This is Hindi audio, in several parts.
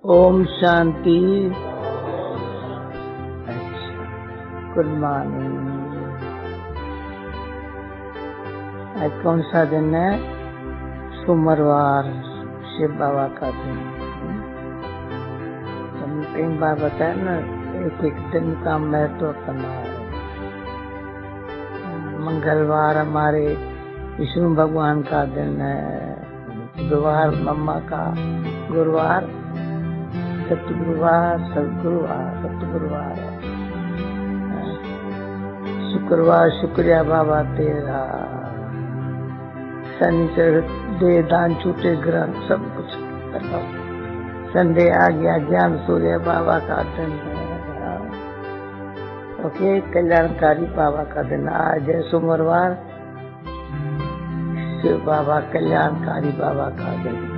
ओम शांति। अच्छा, गुड मॉर्निंग। आज कौन सा दिन है? सोमवार, शिव बाबा का दिन। हमने कई बार बताया ना, एक एक दिन का महत्व करना है। मंगलवार हमारे विष्णु भगवान का दिन है, बुधवार मम्मा का, गुरुवार सतगुरुवार, सतगुरुवार है, शुक्रवार शुक्रिया बाबा तेरा, शनिचर दे दान छूटे ग्रंथ सब कुछ करना। संडे आ गया, ज्ञान सूर्य बाबा का दिन है। ओके, कल्याणकारी बाबा का दिन आज है सोमवार, शिव बाबा कल्याणकारी बाबा का दिन।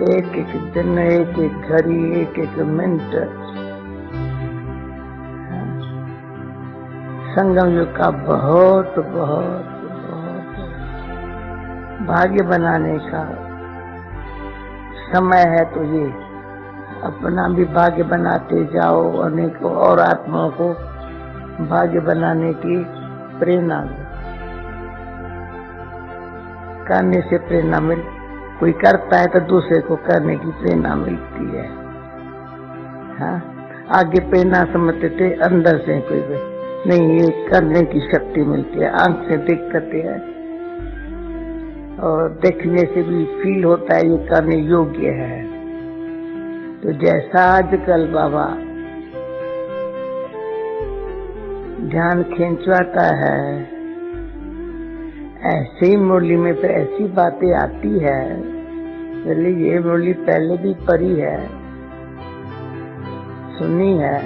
एक एक दिन, एक एक घड़ी, एक एक मिनट संगम युग का बहुत बहुत बहुत भाग्य बनाने का समय है। तो ये अपना भी भाग्य बनाते जाओ, अनेकों और आत्माओं को भाग्य बनाने की प्रेरणा दो। करने से प्रेरणा मिल, कोई करता है तो दूसरे को करने की प्रेरणा मिलती है। हाँ, आगे प्रेरणा समझते थे, अंदर से कोई नहीं, ये करने की शक्ति मिलती है। आंख से देखते हैं और देखने से भी फील होता है ये करने योग्य है। तो जैसा आजकल बाबा ध्यान खींचवाता है, ऐसे ही मुरली में फिर ऐसी बातें आती है। चलिए, ये मुरली पहले भी पढ़ी है, सुनी है,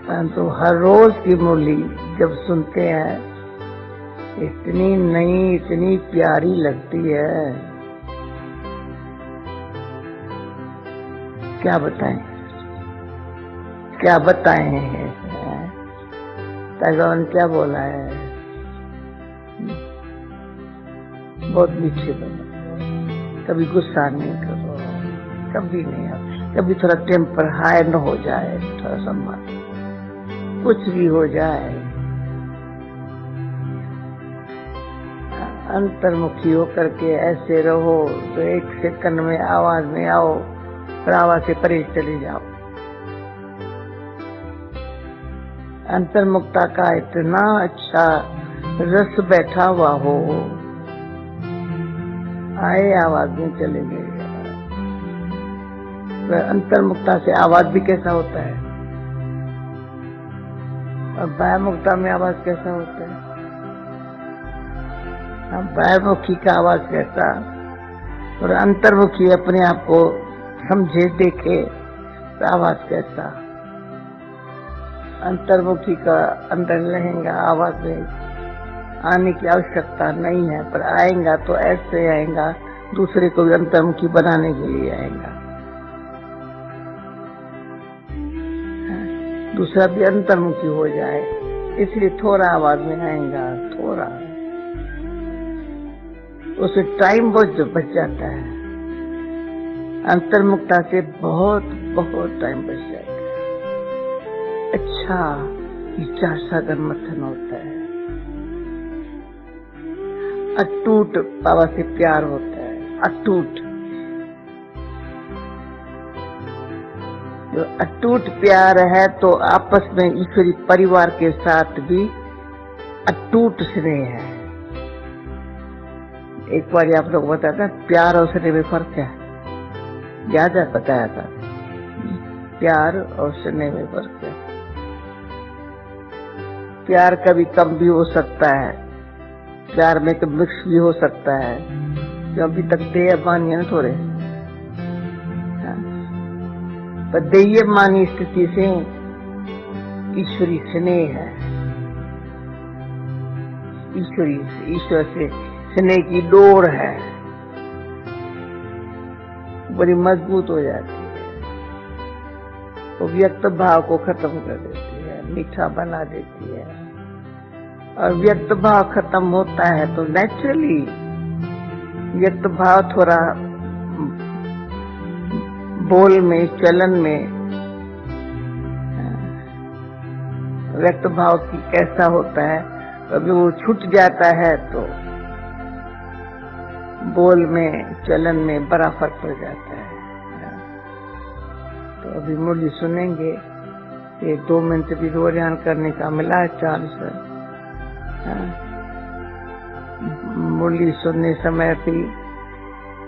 परंतु हर रोज की मुरली जब सुनते हैं इतनी नई, इतनी प्यारी लगती है, क्या बताएं, क्या बताएं। भगवान क्या बोला है? बहुत मीठे बनो, कभी गुस्सा नहीं करो, कभी नहीं, कभी थोड़ा टेम्पर हाई न हो जाए, थोड़ा सम्मान, कुछ भी हो जाए, अंतर्मुखी होकर के ऐसे रहो तो एक सेकंड में आवाज में आओ और आवाज से परे चले जाओ। अंतर्मुखता का इतना अच्छा रस बैठा हुआ हो, आए आवाज में चले गए। अंतर्मुक्ता से आवाज भी कैसा होता है और बाह्यमुक्ता में आवाज कैसा होता है? बाह्यमुखी का आवाज कैसा और अंतर्मुखी अपने आप को समझे देखे तो आवाज कैसा। अंतर्मुखी का अंदर रहेगा, आवाज में आने की आवश्यकता नहीं है, पर आएगा तो ऐसे आएगा, दूसरे को भी अंतर्मुखी बनाने के लिए आएगा, दूसरा भी अंतर्मुखी हो जाए, इसलिए थोड़ा आवाज में आएगा, थोड़ा, उसे टाइम बहुत बच जाता है। अंतर्मुखता से बहुत बहुत टाइम बच जाता है। अच्छा, विचार सागर मथन होता है, अटूट बाबा से प्यार होता है, अटूट। जो अटूट प्यार है तो आपस में ईश्वरी परिवार के साथ भी अटूट स्नेह है। एक बार आप लोग बताते हैं प्यार और स्नेह में फर्क है, याद है? बताया था, प्यार और स्नेह में फर्क है। प्यार कभी कम भी हो सकता है, प्यार में तो मिक्स भी हो सकता है, जो अभी तक देय मानी है ना थोड़े, पर देय मानी स्थिति से ईश्वरी स्नेह है, ईश्वर से स्नेह की डोर है, बड़ी मजबूत हो जाती है, वो व्यक्त भाव को खत्म कर देती है, मीठा बना देती है। और व्यक्त भाव खत्म होता है तो नेचुरली व्यक्त भाव थोड़ा बोल में, चलन में व्यक्त भाव की कैसा होता है। कभी वो छूट जाता है तो बोल में, चलन में बड़ा फर्क पड़ जाता है। तो अभी मुरली सुनेंगे, ये 2 मिनट भी रोजान करने का मिला है चांस। मुरली सुनने समय भी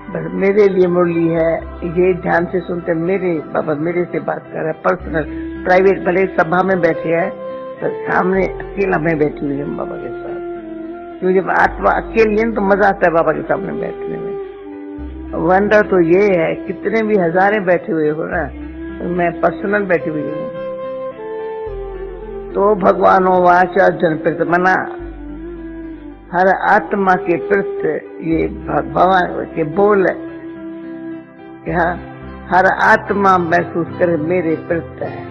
बस मेरे लिए मुरली है, ये ध्यान से सुनते। मेरे बाबा मेरे से बात कर रहे, पर्सनल प्राइवेट, भले सभा में बैठे हैं तो सामने अकेला मैं बैठी हुई हूँ बाबा के साथ, क्योंकि जब आत्मा अकेली है तो मजा आता है बाबा के सामने बैठने में। वंडर तो ये है, कितने भी हजारे बैठे हुए हो ना, तो मैं पर्सनल बैठी हुई हूँ। तो भगवानो वाचा जन प्रत, मना हर आत्मा के प्रति ये भगवान के बोल है कि हाँ, हर आत्मा महसूस करे मेरे प्रति है।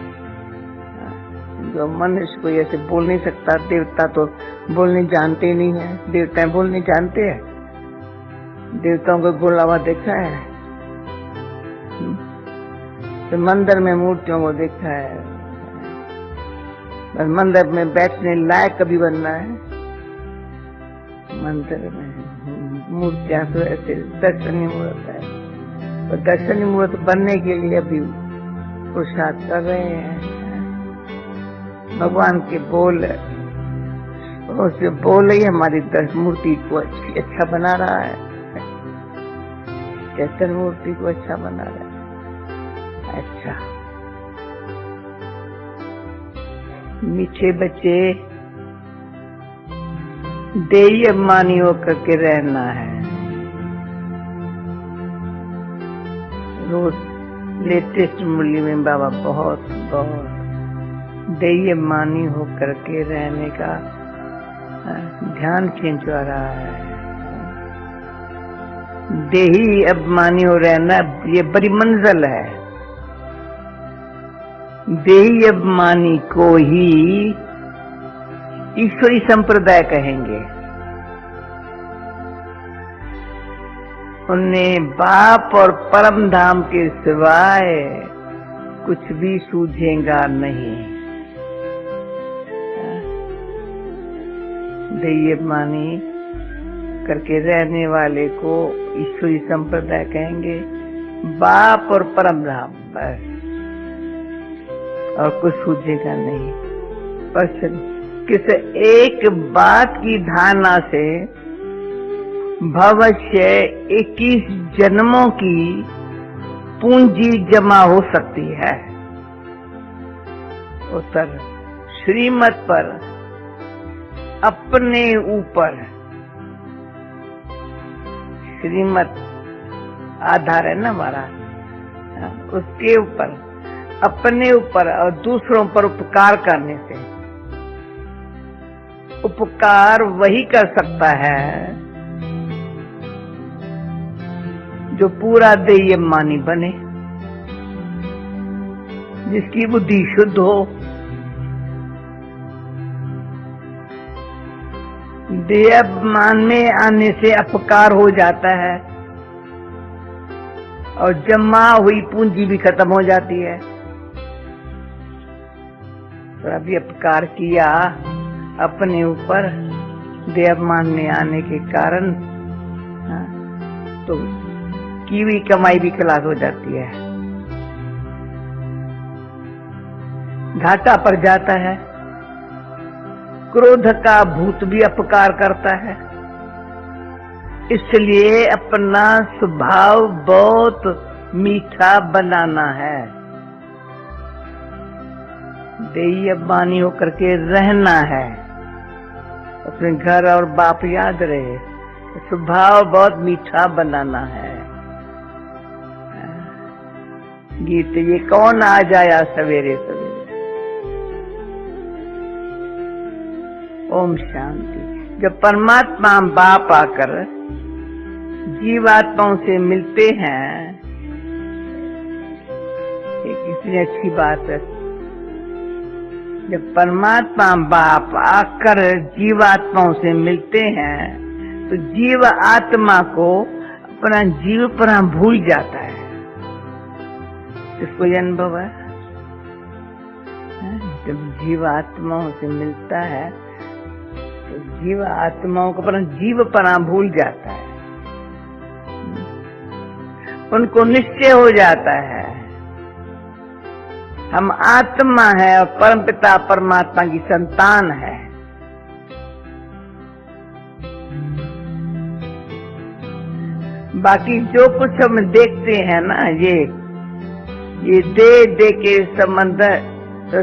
जो मनुष्य को ऐसे बोल नहीं सकता, देवता तो बोलने जानते ही नहीं है। देवताएं बोलने जानते हैं? देवताओं को बोला हुआ देखा है? तो मंदिर में मूर्तियों को देखा है, बस मंदिर में बैठने लायक कभी बनना है। मंदिर में मूर्तियां तो ऐसे दर्शनीय मूर्त है, तो दर्शनीय मूर्त बनने के लिए अभी पुरुषार्थ कर रहे हैं। भगवान के बोल, उससे बोल ही हमारी मूर्ति को अच्छा बना रहा है, चैतन्य मूर्ति को अच्छा बना रहा है। अच्छा, मीठे बच्चे देय मानी होकर के रहना है। रोज लेटेस्ट मुरली में बाबा बहुत देय मानी होकर के रहने का ध्यान खींचवा रहा है। देही अभिमानी हो रहना ये बड़ी मंजिल है। देही अभिमानी को ही ईश्वरी संप्रदाय कहेंगे। उन्हें बाप और परम धाम के सिवाय कुछ भी सूझेगा नहीं। देयमानी करके रहने वाले को ईश्वरी संप्रदाय कहेंगे। बाप और परम धाम बस, और कुछ सूझेगा नहीं। बस किस एक बात की धारणा से भविष्य 21 जन्मों की पूंजी जमा हो सकती है। उत्तर श्रीमत पर अपने ऊपर, श्रीमत आधार है ना हमारा, उसके ऊपर, अपने ऊपर और दूसरों पर उपकार करने से। उपकार वही कर सकता है जो पूरा देयमानी बने, जिसकी बुद्धि शुद्ध हो। देयमान में आने से अपकार हो जाता है और जमा हुई पूंजी भी खत्म हो जाती है। तो अभी अपकार किया अपने ऊपर देयमान में आने के कारण, तो की हुई कमाई भी खलास हो जाती है, घाटा पड़ जाता है। क्रोध का भूत भी अपकार करता है, इसलिए अपना स्वभाव बहुत मीठा बनाना है। देयमानी होकर के रहना है, अपने घर और बाप याद रहे, स्वभाव बहुत मीठा बनाना है। गीत ये कौन आ जाया सवेरे सवेरे। ओम शांति। जब परमात्मा बाप आकर जीवात्माओं से मिलते हैं, एक इतनी अच्छी बात है। जब परमात्मा बाप आकर जीवात्माओं से मिलते हैं तो जीव आत्मा को अपना जीव पर भूल जाता है। इसको ये अनुभव है। जब जीव आत्माओं से मिलता है तो जीव आत्माओं को अपना जीवपना भूल जाता है, उनको निश्चय हो जाता है हम आत्मा है और परमपिता परमात्मा की संतान है। बाकी जो कुछ हम देखते हैं ना, ये दे के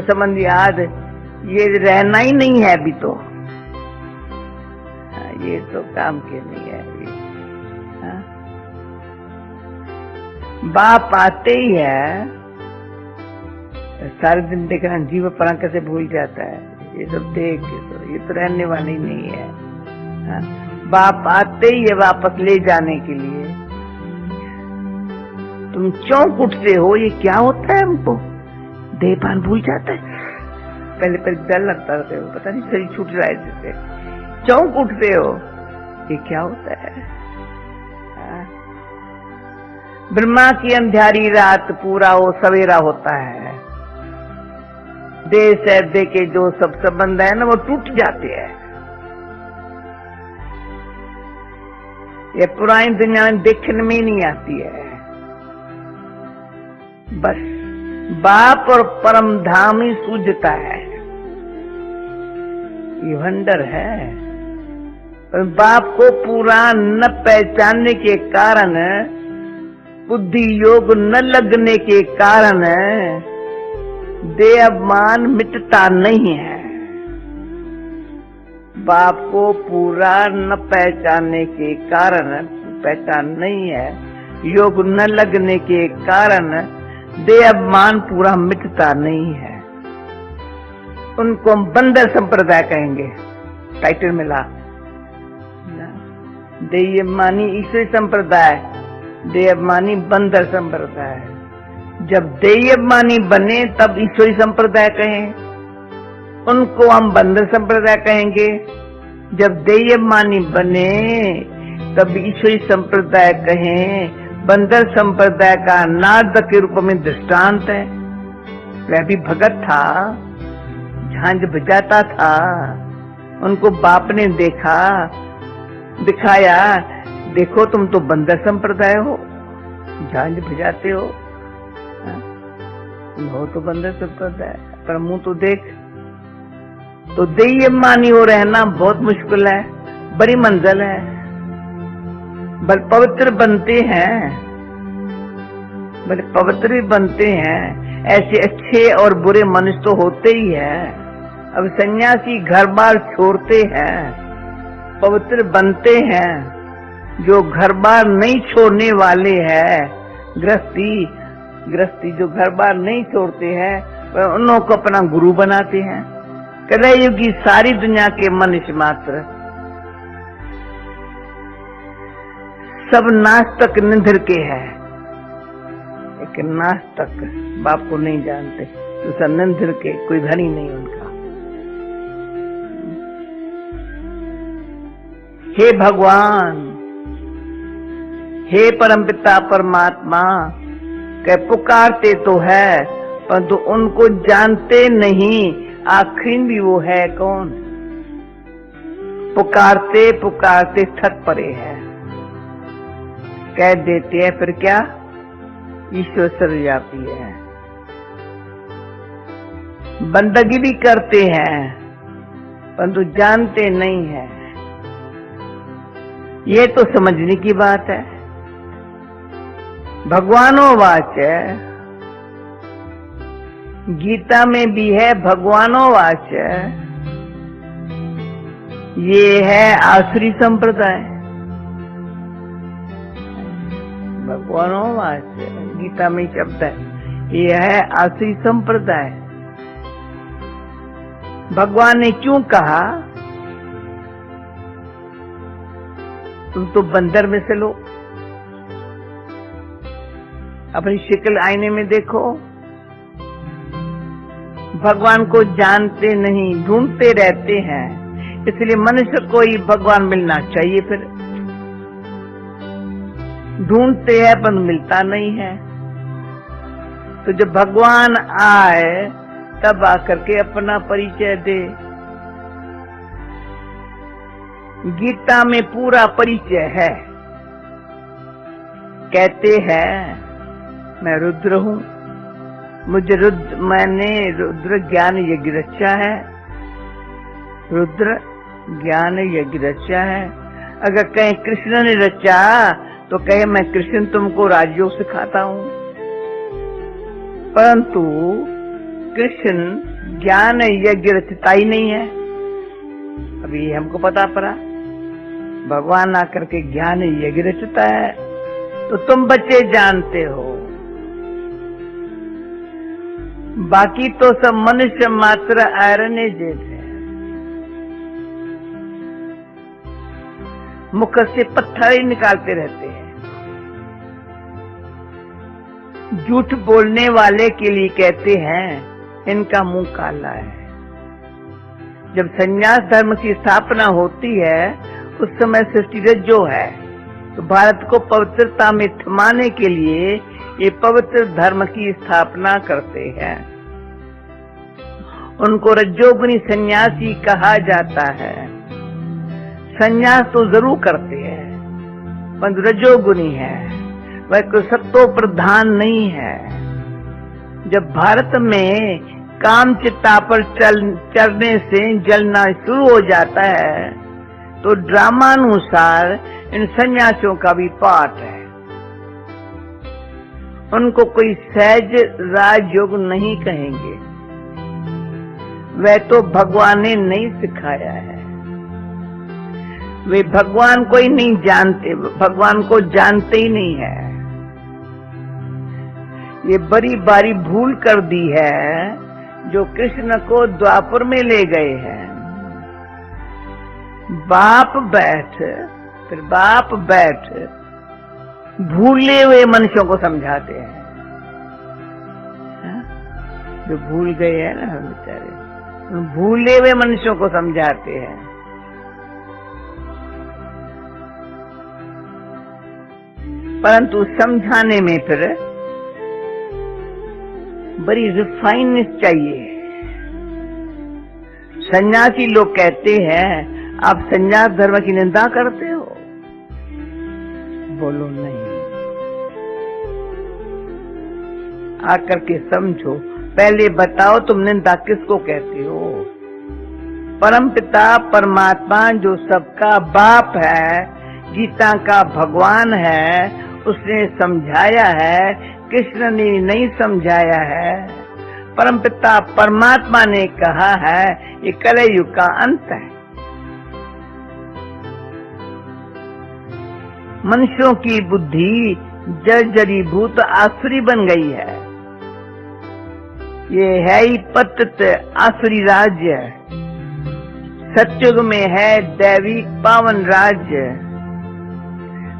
संबंध याद, ये रहना ही नहीं है अभी तो। ये तो काम के नहीं है अभी। बाप आते ही है, सारे दिन देखना जीवपना कैसे भूल जाता है। ये सब देख के तो ये तो रहने वाली नहीं है। बाप आते ही है वापस ले जाने के लिए। तुम चौंक उठते हो, ये क्या होता है? हमको देहपान भूल जाता है। पहले डर लगता है, पता नहीं शरीर छूट रहा है जैसे। चौंक उठते हो, ये क्या होता है? ब्रह्मा की अंधियारी रात पूरा वो सवेरा होता है। देह से देह के जो सब संबंध है ना, वो टूट जाते हैं। ये पुरानी दुनिया में देखने में नहीं आती है। बस बाप और परम धाम ही सूझता है, ये वंडर है। और बाप को पूरा न पहचानने के कारण, बुद्धि योग न लगने के कारण देह अभिमान मिटता नहीं है। बाप को पूरा न पहचानने के कारण, पहचान नहीं है, योग न लगने के कारण देह अभिमान पूरा मिटता नहीं है। उनको हम बंदर संप्रदाय कहेंगे, टाइटल मिला। देह अभिमानी ईश्वरी संप्रदाय, देह अभिमानी बंदर संप्रदाय। जब देह अभिमानी बने तब ईश्वरी संप्रदाय कहें, उनको हम बंदर संप्रदाय कहेंगे। जब देह अभिमानी बने तब ईश्वरी संप्रदाय कहें। बंदर संप्रदाय का नारद के रूप में दृष्टांत है। वह भी भगत था, झांझ बजाता था। उनको बाप ने देखा, दिखाया, देखो तुम तो बंदर संप्रदाय हो, झांझ बजाते हो, तो बंदर संप्रदाय, पर मुंह तो देख। तो देह अभिमानी हो रहना बहुत मुश्किल है, बड़ी मंजिल है। बल पवित्र बनते हैं, बड़े पवित्र भी बनते हैं। ऐसे अच्छे और बुरे मनुष्य तो होते ही है। अब सन्यासी घर बार छोड़ते हैं, पवित्र बनते हैं। जो घर बार नहीं छोड़ने वाले हैं, गृहस्थी जो घर बार नहीं छोड़ते हैं, उन लोगों को अपना गुरु बनाते हैं। कलयुग की सारी दुनिया के मनुष्य मात्र सब नास्तिक निंदर के हैं। एक नास्तिक बाप को नहीं जानते, तो सब निंदर के, कोई घर ही नहीं उनका। हे भगवान, हे परमपिता परमात्मा, कह पुकारते तो है परंतु उनको जानते नहीं, आखिर भी वो है कौन। पुकारते पुकारते थक पड़े हैं, कह देते हैं फिर क्या, ईश्वर सर्वव्यापी है। बंदगी भी करते हैं परंतु जानते नहीं है। ये तो समझने की बात है। भगवानो वाच, गीता में भी है भगवानो वाच। ये है आसुरी संप्रदाय। भगवानो वाच गीता में शब्द है, ये है आसुरी संप्रदाय। भगवान ने क्यों कहा तुम तो बंदर में से लो, अपनी शक्ल आईने में देखो। भगवान को जानते नहीं, ढूंढते रहते हैं, इसलिए मनुष्य को ही भगवान मिलना चाहिए। फिर ढूंढते हैं पर मिलता नहीं है। तो जब भगवान आए तब आकर के अपना परिचय दे। गीता में पूरा परिचय है। कहते हैं मैं रुद्र हूं, मैंने रुद्र ज्ञान यज्ञ रचा है। रुद्र ज्ञान यज्ञ रचा है। अगर कहीं कृष्ण ने रचा तो कहे मैं कृष्ण तुमको राजयोग सिखाता हूं, परंतु कृष्ण ज्ञान यज्ञ रचता ही नहीं है। अभी हमको पता पड़ा भगवान आकर के ज्ञान यज्ञ रचता है, तो तुम बच्चे जानते हो। बाकी तो सब मनुष्य मात्र आयरन एजेड है। मुख से पत्थर ही निकालते रहते हैं। झूठ बोलने वाले के लिए कहते हैं इनका मुंह काला है। जब संन्यास धर्म की स्थापना होती है उस समय सृष्टि रज्जो है, तो भारत को पवित्रता में थमाने के लिए ये पवित्र धर्म की स्थापना करते हैं। उनको रज्जोगुनी सन्यासी कहा जाता है। सन्यास तो जरूर करते हैं परंतु रजोगुनी है, वह कोई सत्तो प्रधान नहीं है। जब भारत में काम चिता पर चलने से जलना शुरू हो जाता है तो ड्रामानुसार इन सन्यासियों का भी पाठ है। उनको कोई सहज राजयोग नहीं कहेंगे, वह तो भगवान ने नहीं सिखाया है। वे भगवान को ही नहीं जानते, भगवान को जानते ही नहीं है। ये बड़ी बारी भूल कर दी है जो कृष्ण को द्वापर में ले गए हैं। बाप बैठ भूले हुए मनुष्यों को समझाते हैं। जो भूल गए हैं ना बेचारे, भूले हुए मनुष्यों को समझाते हैं। परंतु समझाने में फिर बड़ी रिफाइननेस चाहिए। सन्यासी लोग कहते हैं आप सन्यास धर्म की निंदा करते हो। बोलो नहीं, आकर के समझो। पहले बताओ तुम निंदा किसको कहते हो। परमपिता परमात्मा जो सबका बाप है, गीता का भगवान है, उसने समझाया है, कृष्ण ने नहीं समझाया है। परमपिता परमात्मा ने कहा है ये कलयुग का अंत है। मनुष्यों की बुद्धि जर्जरीभूत आसुरी बन गई है। ये है ही पतित आसुरी राज्य। सत्युग में है दैवी पावन राज्य।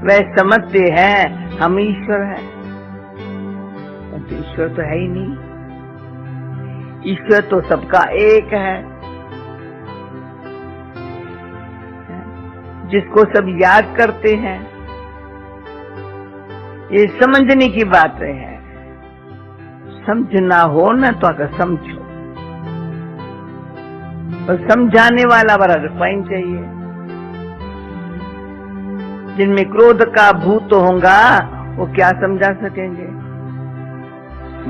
वह समझते हैं हम ईश्वर है, ईश्वर तो है ही नहीं। ईश्वर तो सबका एक है, जिसको सब याद करते हैं। ये समझने की बातें हैं। समझना हो ना तो अगर समझो, और समझाने वाला बड़ा रिफाइन चाहिए। जिनमें क्रोध का भूत होगा वो क्या समझा सकेंगे।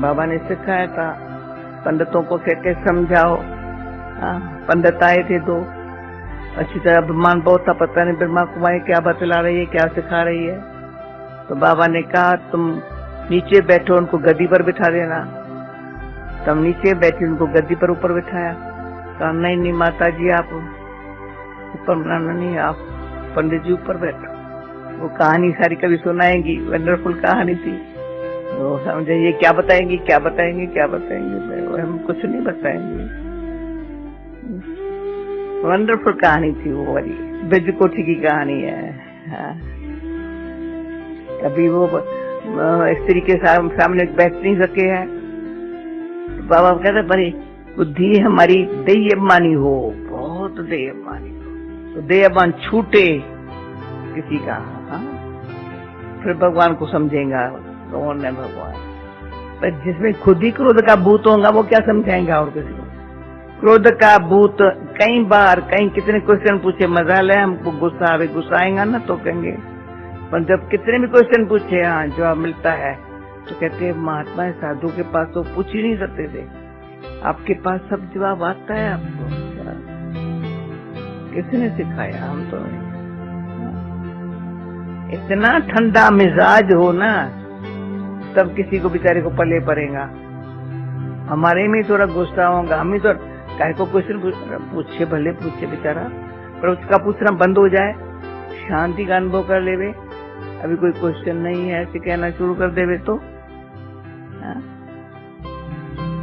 बाबा ने सिखाया था पंडितों को कैसे समझाओ। पंडित आए थे दो, अच्छी तरह ब्रह्मांड बहुत था, पता नहीं ब्रह्मा कुमारी क्या बतला रही है, क्या सिखा रही है। तो बाबा ने कहा तुम नीचे बैठो, उनको गद्दी पर बिठा देना। तुम नीचे बैठे, उनको गद्दी पर ऊपर बिठाया। कहा नहीं माता जी आप ऊपर बनाना नहीं, आप पंडित जी ऊपर बैठो। वो कहानी सारी कभी सुनाएंगी, वंडरफुल कहानी थी। वो समझे ये क्या बताएंगी क्या बताएंगे क्या बताएंगे, हम कुछ नहीं बताएंगे। वंडरफुल कहानी थी वो वाली, ब्रज कोठी की कहानी है। हाँ। कभी वो स्त्री के सामने बैठ नहीं सके हैं, तो बाबा कहते बड़ी बुद्धि हमारी देयमानी हो, बहुत देयमानी हो, तो देयमान छूटे किसी का। हाँ? फिर भगवान को समझेगा कौन है भगवान। पर जिसमें खुद ही क्रोध का भूत होगा वो क्या समझाएंगा और किसी को? क्रोध का भूत कई बार कई कितने क्वेश्चन पूछे, मजा ले हमको गुस्सा आवे, गुस्सा आएगा ना तो कहेंगे, पर जब कितने भी क्वेश्चन पूछे हाँ जवाब मिलता है तो कहते हैं महात्मा साधु के पास तो पूछ ही नहीं सकते थे, आपके पास सब जवाब आता है आपको। किसने सिखाया? हम तो इतना ठंडा मिजाज हो ना तब किसी को बेचारे को पले पड़ेगा। हमारे में थोड़ा गुस्सा होगा, हम ही तो काहे को क्वेश्चन पूछे, भले पूछे बेचारा, पर उसका पूछना बंद हो जाए, शांति का अनुभव कर लेवे, अभी कोई क्वेश्चन नहीं है ऐसे कहना शुरू कर देवे तो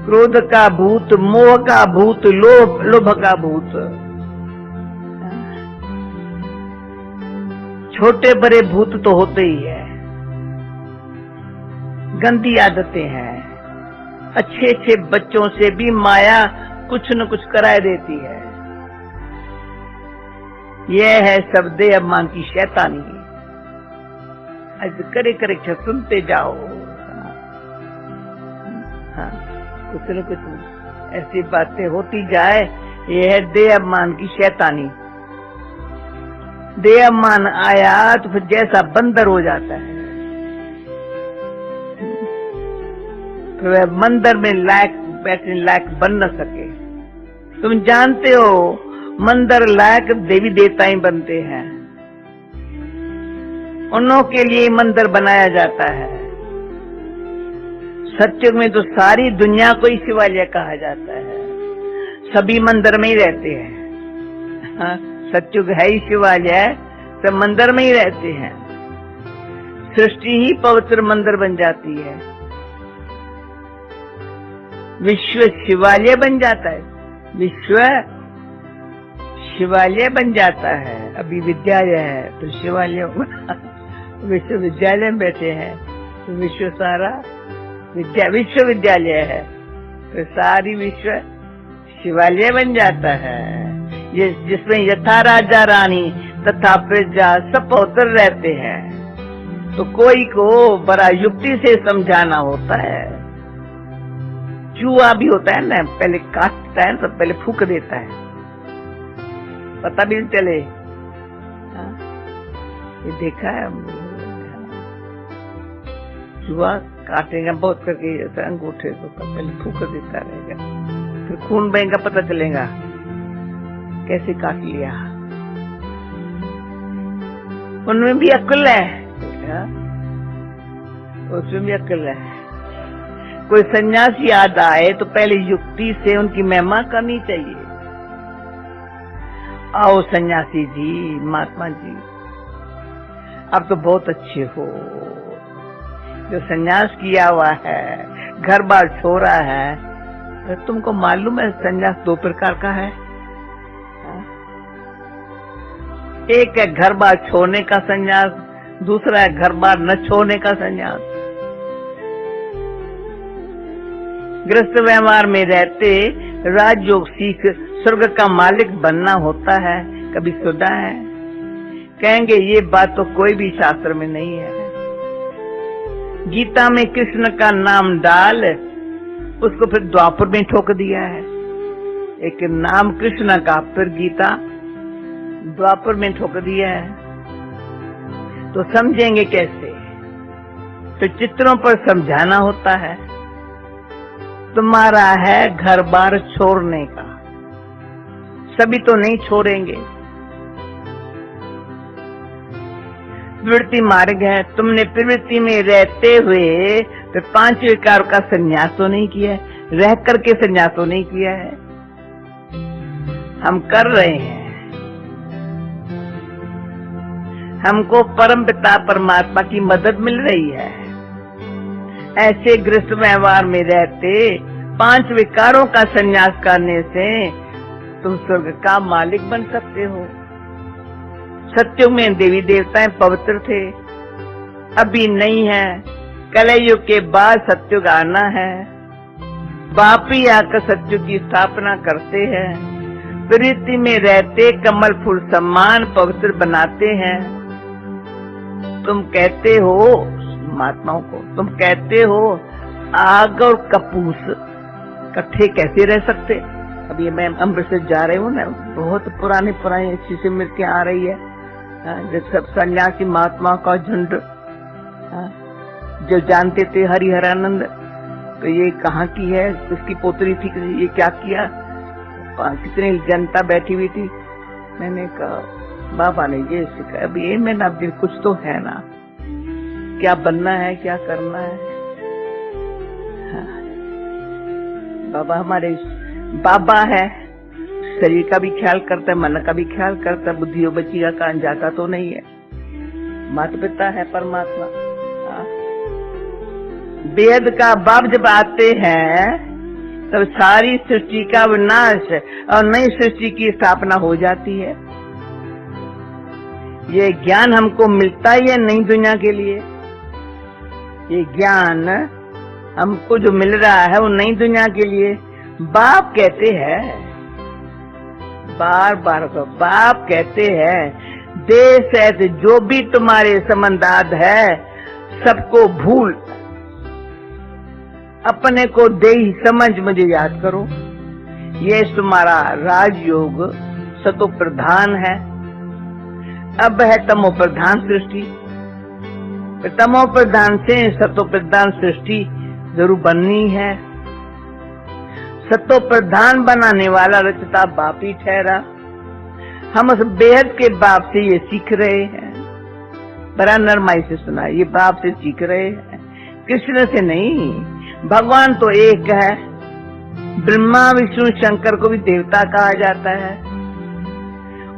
क्रोध का भूत, मोह का भूत, लोभ का भूत, छोटे बड़े भूत तो होते ही है। गंदी आदतें हैं, अच्छे अच्छे बच्चों से भी माया कुछ न कुछ कराए देती है। यह है सब दे अभिमान की शैतानी। आज करे करे सुनते जाओ, हाँ कुछ न कुछ ऐसी बातें होती जाए। यह है दे अभिमान की शैतानी। दे अभिमान आया तो फिर जैसा बंदर हो जाता है, तो वह मंदिर में लायक बैठने लायक बन न सके। तुम जानते हो मंदिर लायक देवी देवता ही बनते हैं, उन्हों के लिए मंदिर बनाया जाता है। सत्युग में तो सारी दुनिया को ही शिवालय कहा जाता है, सभी मंदिर में ही रहते हैं। हाँ, सत्युग है ही शिवालय, सब मंदिर में ही रहते हैं। सृष्टि ही पवित्र मंदिर बन जाती है, विश्व शिवालय बन जाता है, विश्व शिवालय बन जाता है। अभी विद्यालय है तो शिवालय होगा, विश्वविद्यालय में बैठे हैं तो विश्व सारा विश्वविद्यालय है, तो सारी विश्व शिवालय बन जाता है। जिसमें यथा राजा रानी तथा प्रजा सब पवित्र रहते हैं। तो कोई को बड़ा युक्ति से समझाना होता है। चूहा भी होता है ना, पहले काटता है तो पहले फूंक देता है, पता भी नहीं चले। ये देखा है चूहा काटेगा बहुत करके अंगूठे को, पहले फूंक देता रहेगा, फिर खून बहेगा पता चलेगा कैसे काट लिया। उनमें भी अक्ल है, उसमें भी अक्ल है। कोई सन्यासी याद आए तो पहले युक्ति से उनकी महिमा करनी चाहिए। आओ सन्यासी जी, महात्मा जी, आप तो बहुत अच्छे हो, जो सन्यास किया हुआ है, घर बार छोड़ा है। तो तुमको मालूम है सन्यास दो प्रकार का है। एक है घर बार छोड़ने का सन्यास, दूसरा है घर बार न छोड़ने का सन्यास। गृहस्थ व्यवहार में रहते राजयोग सीख स्वर्ग का मालिक बनना होता है, कभी सुना है? कहेंगे ये बात तो कोई भी शास्त्र में नहीं है। गीता में कृष्ण का नाम डाल, उसको फिर द्वापर में ठोक दिया है। एक नाम कृष्ण का, फिर गीता द्वापर में ठोक दिया है, तो समझेंगे कैसे? तो चित्रों पर समझाना होता है। तुम्हारा है घर बार छोड़ने का, सभी तो नहीं छोड़ेंगे। प्रवृत्ति मार्ग है, तुमने प्रवृत्ति में रहते हुए तो 5 विकारों का संन्यास तो नहीं किया है, रह करके संन्यास तो नहीं किया है। हम कर रहे हैं। हमको परम पिता परमात्मा की मदद मिल रही है। ऐसे गृहस्थ व्यवहार में रहते 5 विकारों का संन्यास करने से तुम स्वर्ग का मालिक बन सकते हो। सत्युग में देवी देवताएं पवित्र थे, अभी नहीं है। कलयुग के बाद सत्युग आना है। बाप ही आकर सत्युग की स्थापना करते हैं। प्रवृत्ति में रहते कमल फूल सम्मान पवित्र बनाते हैं। तुम कहते हो महात्माओं को, तुम कहते हो आग और कपूस इकट्ठे कैसे रह सकते। अब ये मैं अमृतसर जा रही हूँ ना, बहुत पुरानी चीजें मिलके आ रही है। जो सब सन्यासी महात्मा का झुंड जो जानते थे हरिहरानंद, तो ये कहाँ की है, किसकी पोतरी थी, ये क्या किया, कितनी जनता बैठी हुई थी। मैंने कहा बाबा ने ये सिखाया, अब ये में ना कुछ तो है ना, क्या बनना है, क्या करना है। हाँ। बाबा हमारे बाबा है, शरीर का भी ख्याल करता है, मन का भी ख्याल करता है, बुद्धि और बच्ची का कान जाता तो नहीं है। माता पिता है परमात्मा। बेहद का बाप जब आते हैं तब सारी सृष्टि का विनाश और नई सृष्टि की स्थापना हो जाती है। ये ज्ञान हमको मिलता ही है नई दुनिया के लिए। ये ज्ञान हमको जो मिल रहा है वो नई दुनिया के लिए। बाप कहते हैं, बार बार बाप कहते हैं, देश ऐसे जो भी तुम्हारे संबंधाद है सबको भूल, अपने को देही समझ मुझे याद करो। ये तुम्हारा राजयोग सतो प्रधान है। अब है तमो प्रधान सृष्टि, तमो प्रधान से सतो प्रधान सृष्टि जरूर बननी है। सतो प्रधान बनाने वाला रचता बाप ही ठहरा। हम उस बेहद के बाप से ये सीख रहे हैं। बड़ा नरमाई से सुना, ये बाप से सीख रहे हैं, कृष्ण से नहीं। भगवान तो एक है। ब्रह्मा विष्णु शंकर को भी देवता कहा जाता है।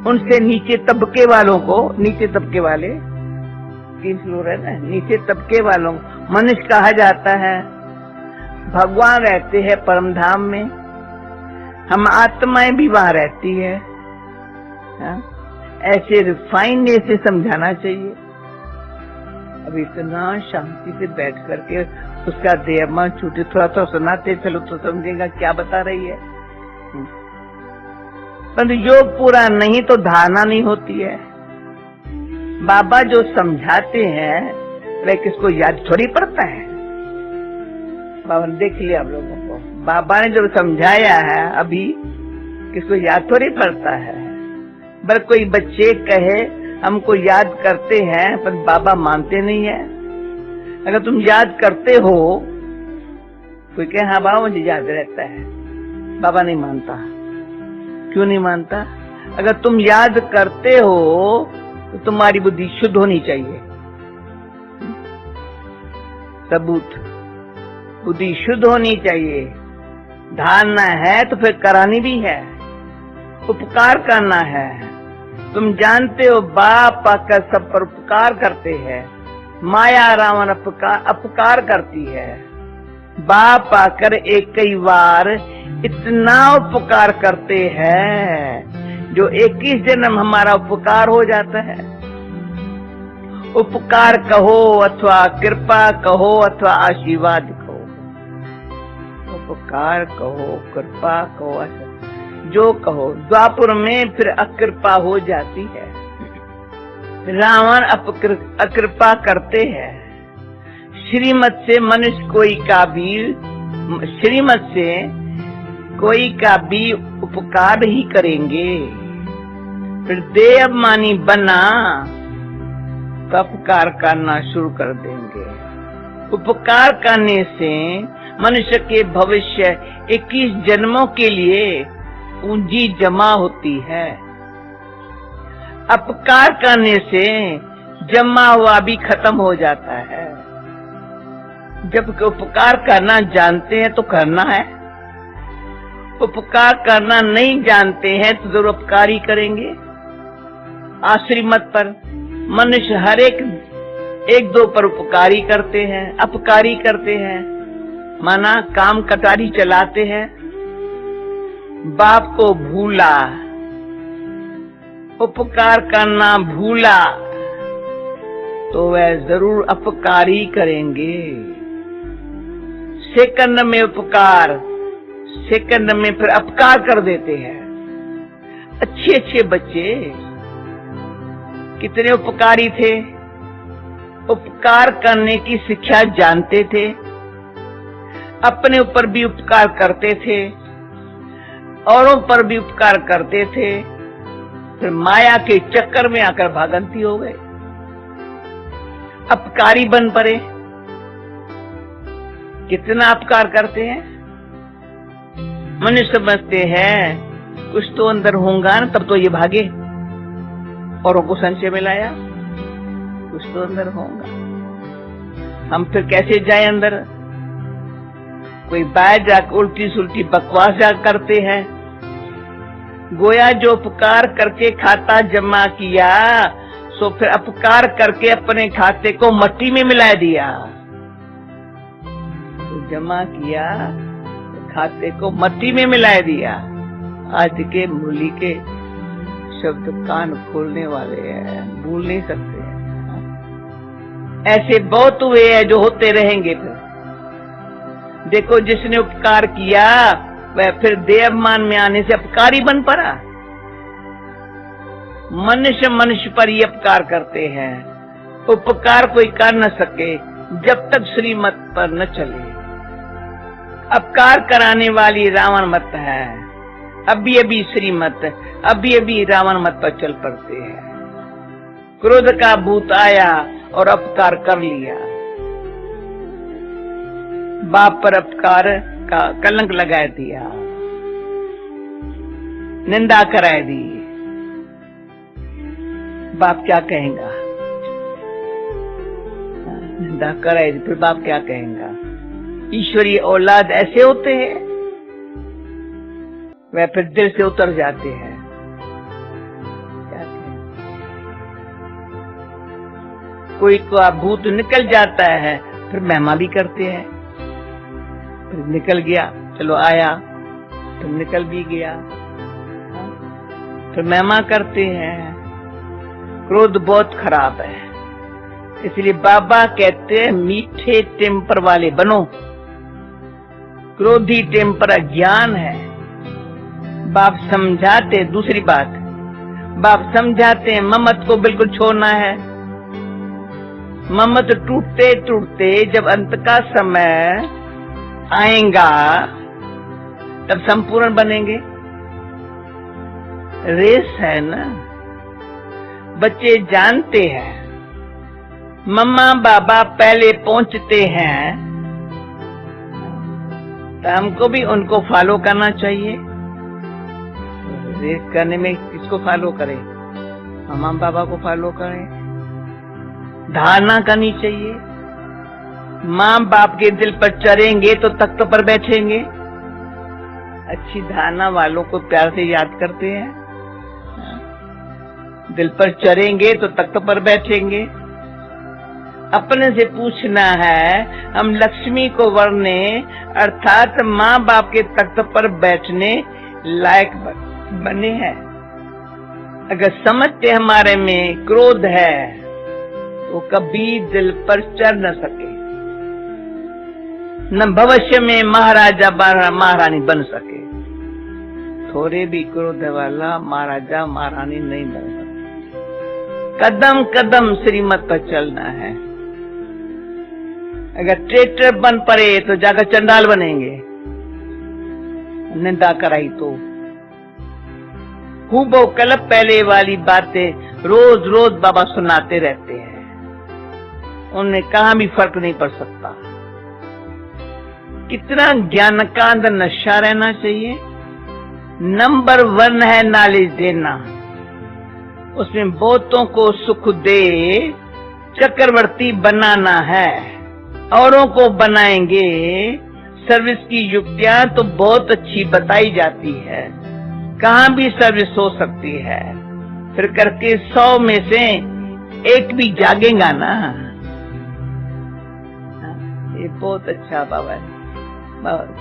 उनसे नीचे तबके वालों को, नीचे तबके वाले 3 फ्लोर है ना, नीचे तबके वालों को मनुष्य कहा जाता है। भगवान रहते हैं परम धाम में, हम आत्माएं भी वहां रहती है। ऐसे रिफाइन से समझाना चाहिए। अब इतना शांति से बैठ करके उसका देह मन छूटे, थोड़ा थोड़ा सुनाते चलो तो समझेगा क्या बता रही है। परंतु योग पूरा नहीं तो धारणा नहीं होती है। बाबा जो समझाते हैं वह किसको याद थोड़ी पड़ता है। बाबा ने देख लिया आप लोगों को, बाबा ने जो समझाया है अभी किसको याद थोड़ी पड़ता है। बल्कि कोई बच्चे कहे हमको याद करते हैं पर बाबा मानते नहीं है। अगर तुम याद करते हो, कोई कहे हाँ बाबा मुझे याद रहता है, बाबा नहीं मानता। क्यों नहीं मानता? अगर तुम याद करते हो तो तुम्हारी बुद्धि शुद्ध होनी चाहिए। सबूत, बुद्धि शुद्ध होनी चाहिए। धारणा है तो फिर करानी भी है, उपकार करना है। तुम जानते हो बाप आकर सब पर उपकार करते हैं। माया रावण अपकार करती है। बाप आकर एक कई बार इतना उपकार करते हैं जो 21 जन्म हमारा उपकार हो जाता है। उपकार कहो अथवा कृपा कहो अथवा आशीर्वाद कहो, उपकार कहो कृपा कहो जो कहो। द्वापर में फिर अकृपा हो जाती है। रावण अकृपा करते हैं। श्रीमत से मनुष्य कोई का भी, श्रीमत से कोई का भी उपकार ही करेंगे। फिर देह अभिमानी बना तो उपकार करना शुरू कर देंगे। उपकार करने से मनुष्य के भविष्य 21 जन्मों के लिए पूंजी जमा होती है। अपकार करने से जमा हुआ भी खत्म हो जाता है। जब उपकार करना जानते हैं तो करना है, उपकार करना नहीं जानते हैं तो जरूर अपकार ही करेंगे। आश्रीमत पर मनुष्य हर एक दो पर उपकारी करते हैं, अपकारी करते हैं। माना काम कटारी चलाते हैं, बाप को भूला, उपकार करना भूला तो वह जरूर अपकार ही करेंगे। सेकंड में उपकार, सेकंड में फिर अपकार कर देते हैं। अच्छे अच्छे बच्चे कितने उपकारी थे, उपकार करने की शिक्षा जानते थे। अपने ऊपर भी उपकार करते थे, औरों पर भी उपकार करते थे, फिर माया के चक्कर में आकर भागंती हो गए, अपकारी बन पड़े। कितना अपकार करते हैं। मनुष्य समझते हैं कुछ तो अंदर होगा ना, तब तो ये भागे, औरों को संशय में लाया, कुछ तो अंदर होगा। हम फिर कैसे जाए अंदर? कोई बाहर जाकर उल्टी सुल्टी बकवास जा करते हैं। गोया जो उपकार करके खाता जमा किया, सो फिर अपकार करके अपने खाते को मट्टी में मिला दिया। तो जमा किया तो खाते को मट्टी में मिला दिया। आज के मुरली के शब्द कान खोलने वाले हैं, भूल नहीं सकते हैं। ऐसे बहुत हुए हैं जो होते रहेंगे। फिर देखो, जिसने उपकार किया वह फिर देवमान में आने से अपकारी बन पड़ा। मनुष्य मनुष्य पर ही अपकार करते हैं। उपकार कोई कर न सके जब तक श्रीमत पर न चले। अपकार कराने वाली रावण मत है, अभी अभी श्रीमत, अभी अभी रावण मत पर चल पड़ते हैं। क्रोध का भूत आया और अपकार कर लिया। बाप पर अपकार का कलंक लगा दिया, निंदा कराए दी। बाप क्या कहेगा? निंदा कराए दी, फिर बाप क्या कहेगा? ईश्वरीय औलाद ऐसे होते हैं, वह फिर दिल से उतर जाते हैं। कोई को भूत निकल जाता है, फिर महिमा भी करते हैं। फिर निकल गया, चलो आया, फिर निकल भी गया, फिर महिमा करते हैं। क्रोध बहुत खराब है, इसलिए बाबा कहते हैं मीठे टेम्पर वाले बनो। क्रोधी टेम्पर अज्ञान है। बाप समझाते, दूसरी बात, बाप समझाते हैं ममत को बिल्कुल छोड़ना है। ममत टूटते टूटते जब अंत का समय आएगा तब संपूर्ण बनेंगे। रेस है ना, बच्चे जानते हैं मम्मा बाबा पहले पहुंचते हैं, तो हमको भी उनको फॉलो करना चाहिए। रेस करने में किसको फॉलो करें? मम्मा बाबा को फॉलो करें। धारणा करनी चाहिए, माँ बाप के दिल पर चढ़ेंगे तो तख्त पर बैठेंगे। अच्छी धारणा वालों को प्यार से याद करते हैं। दिल पर चढ़ेंगे तो तख्त पर बैठेंगे। अपने से पूछना है, हम लक्ष्मी को वरने अर्थात माँ बाप के तख्त पर बैठने लायक बने हैं। अगर समझते हमारे में क्रोध है तो कभी दिल पर चढ़ न सके, न भविष्य में महाराजा महारानी बन सके। थोड़े भी क्रोध वाला महाराजा महारानी नहीं बन सकते। कदम कदम श्रीमत पर चलना है। अगर ट्रैक्टर बन पड़े तो जाकर चंडाल बनेंगे, निंदा कराई तो। खूब कल्प पहले वाली बातें रोज रोज बाबा सुनाते रहते हैं, उनमें कहां भी फर्क नहीं पड़ सकता। कितना ज्ञान का अंदर नशा रहना चाहिए। नंबर 1 है नॉलेज देना, उसमें बहुतों को सुख दे चक्रवर्ती बनाना है। औरों को बनाएंगे। सर्विस की युक्तियां तो बहुत अच्छी बताई जाती है, कहां भी सर्विस हो सकती है। फिर करके 100 में से एक भी जागेगा ना, ये बहुत अच्छा बाबा है।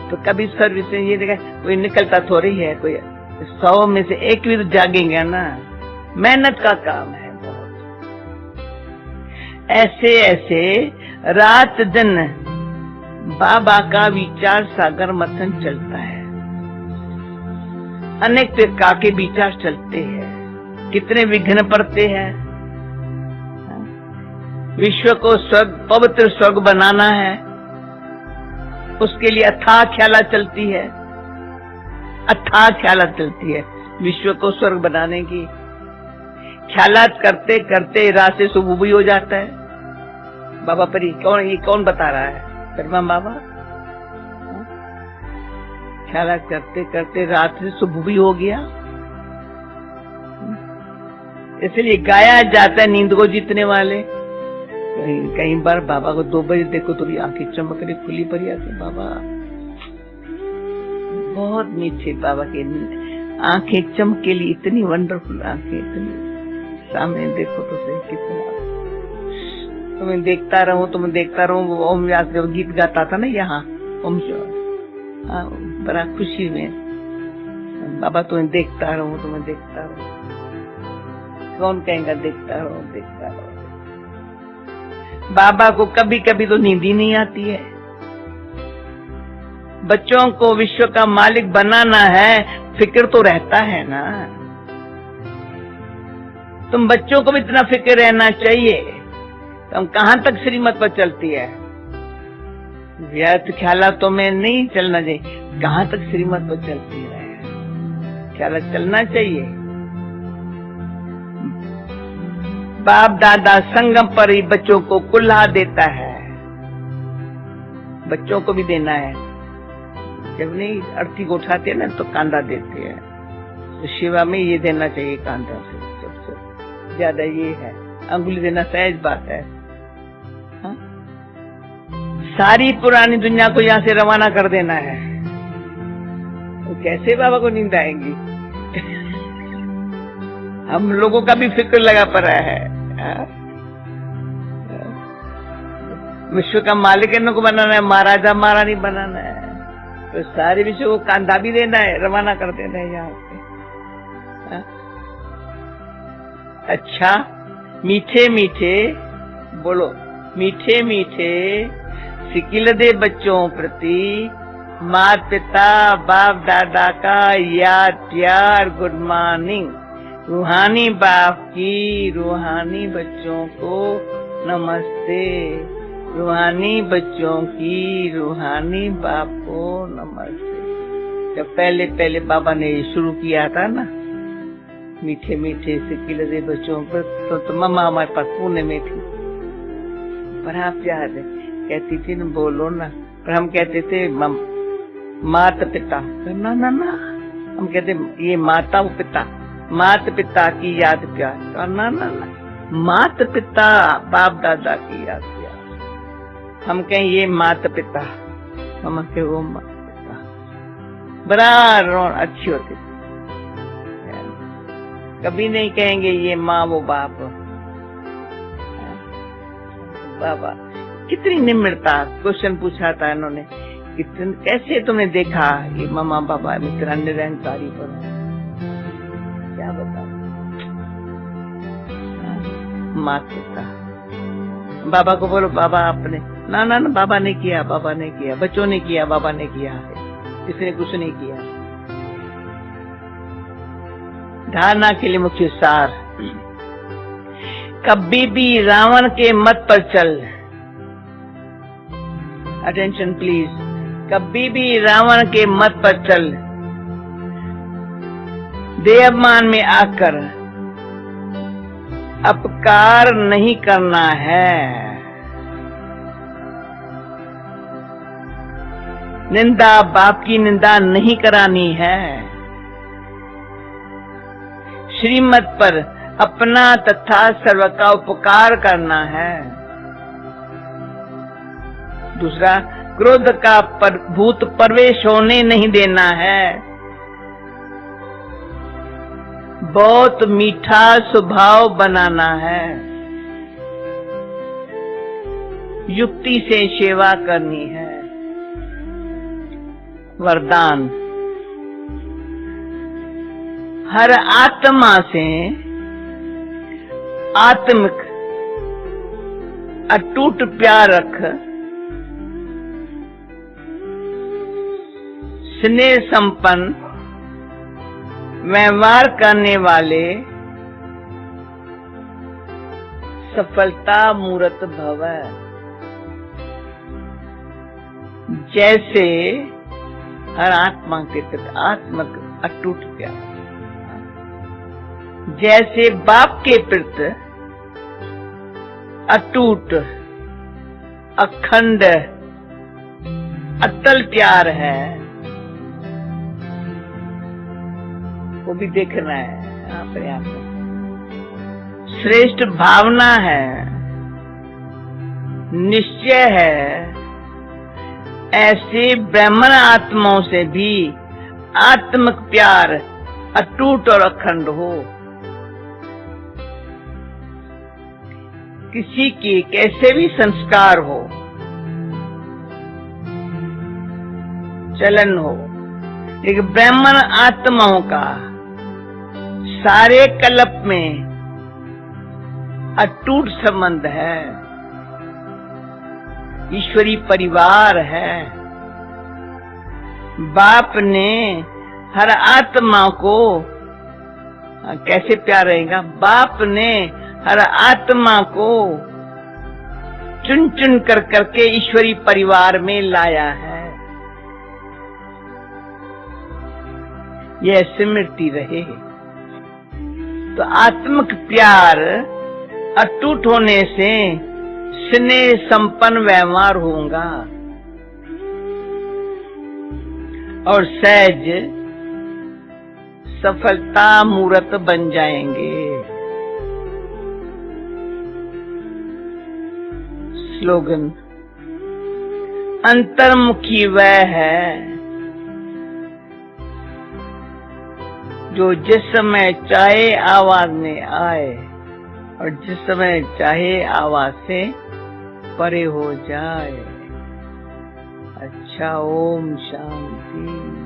तो कभी सर्विस में ये देखा कोई निकलता थोड़ी है, कोई 100 में से एक भी तो जागेंगे ना। मेहनत का काम है बहुत। ऐसे ऐसे रात दिन बाबा का विचार सागर मंथन चलता है। अनेक प्रकार के विचार चलते हैं, कितने विघ्न पड़ते हैं। विश्व को स्वर्ग, पवित्र स्वर्ग बनाना है, उसके लिए अथाह ख्याला चलती है, अथाह ख्याला चलती है विश्व को स्वर्ग बनाने की। ख्यालात करते करते रात से सुबह भी हो जाता है। बाबा पर ये कौन बता रहा है? शर्मा बाबा। ख्यालात करते करते रात से सुबह भी हो गया। इसलिए गाया जाता है नींद को जीतने वाले। कई बार बाबा को 2 बजे देखो तो आंखें चमक रही, खुली पड़ी आंखें। बाबा बहुत मीठे, बाबा के आंखें चमकेली, इतनी वंडरफुल आंखें, इतनी सामने देखो तो सही कितना। तुम्हें देखता रहूं। ओम व्यास जब गीत गाता था ना यहाँ, ओम बड़ा खुशी में, बाबा तुम्हें देखता रहूं। कौन कहेगा देखता रहो। बाबा को कभी कभी तो नींद ही नहीं आती है। बच्चों को विश्व का मालिक बनाना है, फिक्र तो रहता है ना। तुम बच्चों को भी इतना फिक्र रहना चाहिए। तुम कहां तक श्रीमत पर चलती है? व्यर्थ ख्यालातों में नहीं चलना चाहिए। कहां तक श्रीमत पर चलती है? ख्याल चलना चाहिए। बाप दादा संगम पर ही बच्चों को कुल्हा देता है। बच्चों को भी देना है। जब नहीं अर्थी को उठाते हैं ना तो कांदा देते हैं, तो शिवा में ये देना चाहिए कांदा से। सबसे ज्यादा ये है, अंगुली देना सहज बात है। हाँ? सारी पुरानी दुनिया को यहाँ से रवाना कर देना है, तो कैसे बाबा को नींद आएंगी? हम लोगों का भी फिक्र लगा पड़ा है। विश्व का मालिक इनको बनाना है, महाराजा महारानी बनाना है, तो सारे विश्व को कांधा भी देना है, रवाना कर देना है यहाँ से। अच्छा, मीठे मीठे बोलो, मीठे मीठे सिकिल दे बच्चों प्रति माता पिता बाप दादा का याद प्यार, गुड मॉर्निंग। रूहानी बाप की रूहानी बच्चों को नमस्ते। रूहानी बच्चों की रूहानी बाप को नमस्ते। जब पहले पहले बाबा ने शुरू किया था ना, मीठे मीठे सिकिल दे बच्चों पर, तो मम्मा हमारे पास पुणे में थी, बड़ा प्यार है, कहती थी न बोलो ना, पर हम कहते थे माता पिता, ना ना ना, हम कहते ये माता वो पिता, माता पिता की याद प्यार, ना ना ना, माता पिता बाप दादा की याद प्यार। हम कहें ये माता पिता, हम कहें वो माता पिता, बड़ा रोन अच्छी होती। कभी नहीं कहेंगे ये माँ वो बाप। बाबा कितनी निम्रता, क्वेश्चन पूछा था इन्होंने, कैसे तुमने देखा ये मम्मा बाबा मित्र निरंकारी पर, क्या बताओ। माता पिता, बाबा को बोलो बाबा आपने, ना ना ना, बाबा ने किया, बाबा ने किया, बच्चों ने किया, बाबा ने किया, किसी ने कुछ नहीं किया। धारणा के लिए मुख्य सार, कभी भी रावण के मत पर चल, अटेंशन प्लीज, कभी भी रावण के मत पर चल, देवमान में आकर अपकार नहीं करना है। निंदा बाप की निंदा नहीं करानी है। श्रीमत पर अपना तथा सर्व का उपकार करना है। दूसरा, क्रोध का भूत प्रवेश होने नहीं देना है। बहुत मीठा स्वभाव बनाना है। युक्ति से सेवा करनी है। वरदान, हर आत्मा से आत्मिक अटूट प्यार रख, स्नेह संपन्न व्यवहार करने वाले सफलता मूर्त भव। जैसे हर आत्मा के प्रति आत्मक अटूट प्यार, जैसे बाप के प्रति अटूट अखंड अटल प्यार है, वो भी देखना है अपने आप में। श्रेष्ठ भावना है, निश्चय है, ऐसे ब्राह्मण आत्माओं से भी आत्मिक प्यार अटूट और अखंड हो। किसी के कैसे भी संस्कार हो, चलन हो, एक ब्राह्मण आत्माओं का सारे कल्प में अटूट संबंध है, ईश्वरी परिवार है। बाप ने हर आत्मा को कैसे प्यार रहेगा, बाप ने हर आत्मा को चुन चुन कर करके ईश्वरी परिवार में लाया है। यह स्मृति रहे तो आत्मिक प्यार अटूट होने से स्नेह संपन्न व्यवहार होगा और सहज सफलता मूर्त बन जाएंगे। स्लोगन, अंतर्मुखी वह है जो जिस समय चाहे आवाज में आए और जिस समय चाहे आवाज से परे हो जाए। अच्छा, ओम शांति।